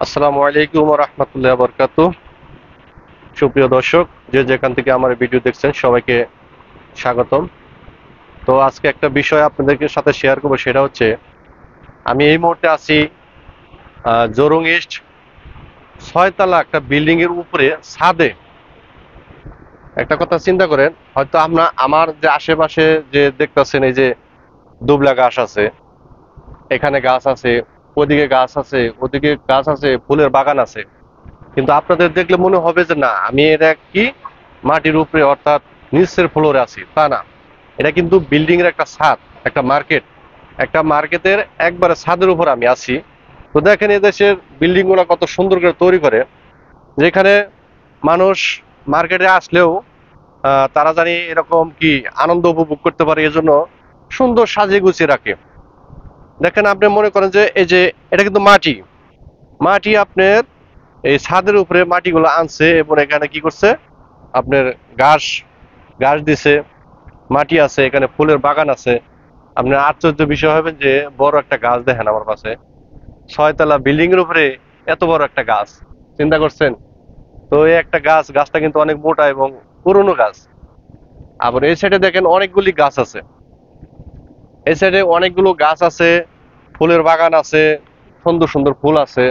আসসালামু আলাইকুম ওয়া রাহমাতুল্লাহি ওয়া বারাকাতুহু। সুপ্রিয় দর্শক, যে যেখান থেকে আমার ভিডিও দেখছেন সবাইকে স্বাগতম। তো আজকে একটা বিষয় আপনাদের সাথে শেয়ার করব, সেটা হচ্ছে আমি এই মুহূর্তে আছি জোরং ইস্ট 6 তলা একটা বিল্ডিং এর উপরে ছাদে। একটা কথা চিন্তা করেন, হয়তো আমার যে আশেপাশে যে দেখতেছেন, এই যে দুবলা গাছ আছে, এখানে গাছ আছে, ওদিকে গাছ আছে, ওদিকে গাছ আছে, ফুলের বাগান আছে, কিন্তু আপনাদের দেখলে মনে হবে যে না, আমি এটা কি মাটির উপরে অর্থাৎ নিচের ফ্লোরে আছি। তা না, এটা কিন্তু বিল্ডিং এর একটা ছাদ, একটা মার্কেট, একটা মার্কেটের একবারে ছাদের উপর আমি আছি। তো দেখেন এদেশের বিল্ডিং গুলা কত সুন্দর করে তৈরি করে, যেখানে মানুষ মার্কেটে আসলেও তারা জানি এরকম কি আনন্দ উপভোগ করতে পারে, এজন্য সুন্দর সাজিয়ে গুছিয়ে রাখে। দেখেন, আপনি মনে করেন যে এই যে এটা কিন্তু মাটি, মাটি আপনার এই ছাদের উপরে মাটিগুলো আনছে এবং এখানে কি করছে, আপনার ঘাস ঘাস দিছে, মাটি আছে, এখানে ফুলের বাগান আছে। আপনার আশ্চর্য বিষয় হবেন যে বড় একটা গাছ দেখেন আমার পাশে, 6 তলা বিল্ডিং এর উপরে এত বড় একটা গাছ, চিন্তা করছেন? তো এই একটা গাছটা কিন্তু অনেক মোটা এবং পুরনো গাছ। আবার এই সাইডে দেখেন অনেকগুলি গাছ আছে, এই সাইডে অনেকগুলো গাছ আছে, ফুলের বাগান আছে, সুন্দর সুন্দর ফুল আছে।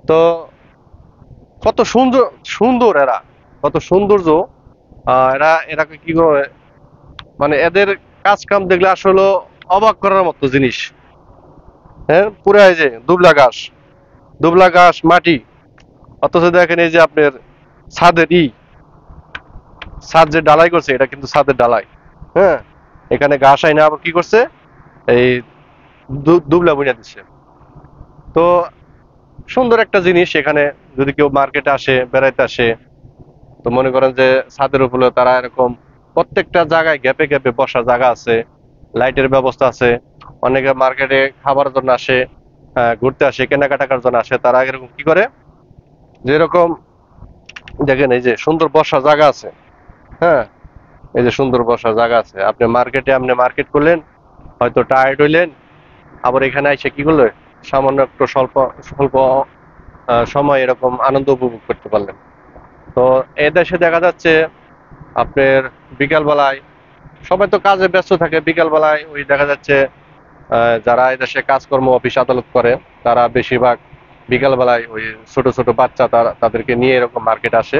তো কত সুন্দর সুন্দর এরা, কত সৌন্দর্য। এরা এরাকে কি করে, মানে এদের কাজ কাম দেখলে আসলে অবাক করার মতো জিনিস। হ্যাঁ, পুরো এই যে দুবলা ঘাস মাটি, অথচ দেখেন এই যে আপনার ছাদের ছাদ যে ডালাই করছে, এটা কিন্তু ছাদের ডালাই। হ্যাঁ, এখানে ঘাস আইনা আবার কি করছে, এই দুবলা বুনিয়া দিচ্ছে। তো সুন্দর একটা জিনিস। এখানে যদি কেউ মার্কেটে আসে, বেড়াইতে আসে, তো মনে করেন যে ছাদের উপরে তারা এরকম প্রত্যেকটা জায়গায় গ্যাপে গ্যাপে বসার জায়গা আছে, লাইটের ব্যবস্থা আছে। অনেকে মার্কেটে খাবারের জন্য আসে, ঘুরতে আসে, কেনাকাটা করার জন্য আসে, তারা এরকম কি করে, যেরকম দেখেন এই যে সুন্দর বসার জায়গা আছে। হ্যাঁ, এই যে সুন্দর বসার জায়গা আছে। আপনি মার্কেট করলেন, হয়তো টায়ার্ড হইলেন, আবার এখানে এসে কি করলে সামান্য একটু স্বল্প স্বল্প সময় এরকম আনন্দ উপভোগ করতে পারলেন। তো এদেশে দেখা যাচ্ছে আপনার বিকাল বেলায় সবাই তো কাজে ব্যস্ত থাকে, বিকাল বেলায় ওই দেখা যাচ্ছে যারা এদেশে কাজকর্ম অফিস আদালত করে, তারা বেশিরভাগ বিকাল বেলায় ওই ছোট ছোট বাচ্চা তাদেরকে নিয়ে এরকম মার্কেট আসে।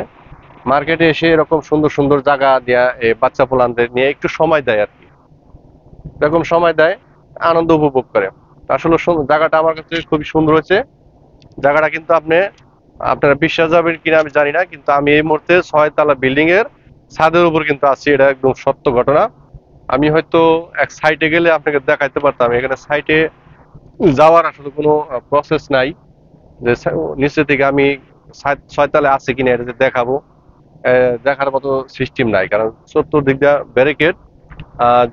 মার্কেটে এসে এরকম সুন্দর সুন্দর জায়গা দিয়া এই বাচ্চা পোলানদের নিয়ে একটু সময় দেয় আর কি, এরকম সময় দেয়, আনন্দ উপভোগ করে। আসলে জায়গাটা আমার কাছে খুবই সুন্দর হয়েছে। জায়গাটা কিন্তু আপনারা বিশ্বাস যাবেন কিনা আমি জানি না, কিন্তু আমি এই মুহূর্তে 6 তলা বিল্ডিং এর ছাদের উপর কিন্তু আছি, এটা একদম সত্য ঘটনা। আমি হয়তো এক সাইটে গেলে আপনাকে দেখাইতে পারতাম, এখানে সাইটে যাওয়ার আসলে কোনো প্রসেস নাই যে নিচে থেকে আমি 6 তলায় আছে কিনা এটা যে দেখাবো, দেখার মতো সিস্টেম নাই, কারণ চতুর্দিক দিয়ে ব্যারিকেড।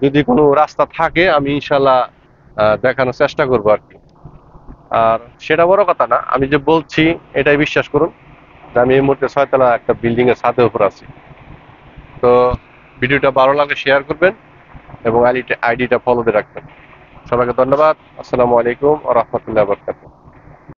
যদি কোনো রাস্তা থাকে আমি ইনশাল্লাহ দেখানোর চেষ্টা করবো আর কি। আর সেটা বড় কথা না, আমি যে বলছি এটাই বিশ্বাস করুন যে আমি এই মুহূর্তে 6 তলা একটা বিল্ডিং এর ছাদের উপর আছি। তো ভিডিওটা ভালো লাগলে শেয়ার করবেন এবং আইডিটা ফলো দিয়ে রাখবেন। সবাইকে ধন্যবাদ। আসসালামু আলাইকুম ওয়া রাহমাতুল্লাহি ওয়া বারাকাতুহু।